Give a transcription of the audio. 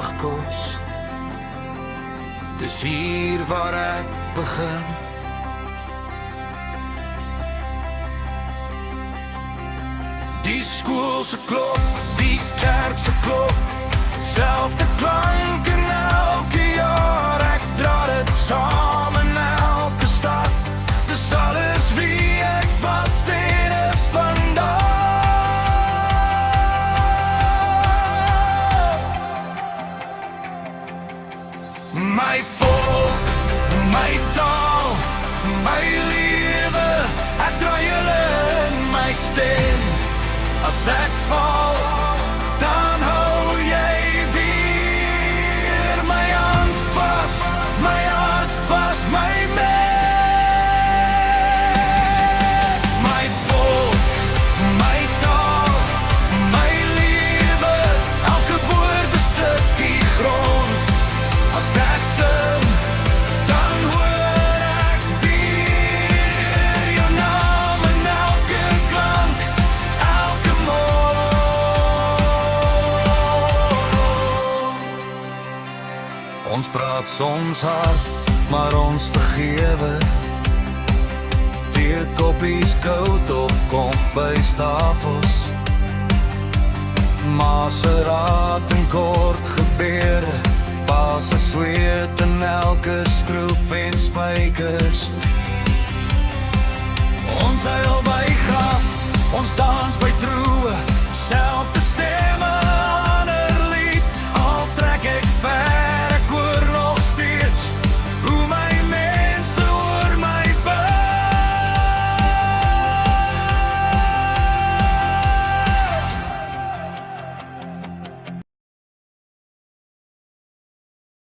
middagkos. Dis hier waar ek begin. Die skool se klok, die kerk se klok, selfde klank in elke jaar. Ek dra dit saam in elke stad. Dis alles wie ek was en is vandag. My volk, my taal, my lewe, ek dra julle in my stem. As ek val, dan hou jy weer my hand vas, my hart vas, my mens. My volk, my taal, my lewe, elke woord 'n stukkie grond. As ek sing, dan hoor ek weer jou naam in elke klank, elke mond. Ons praat soms hard, maar ons vergewe. Teekoppies koud op kombuistafels, ma se raad en kort gebede, pa se sweet in elke skroef en spykers. Ons huil by graf, ons dans by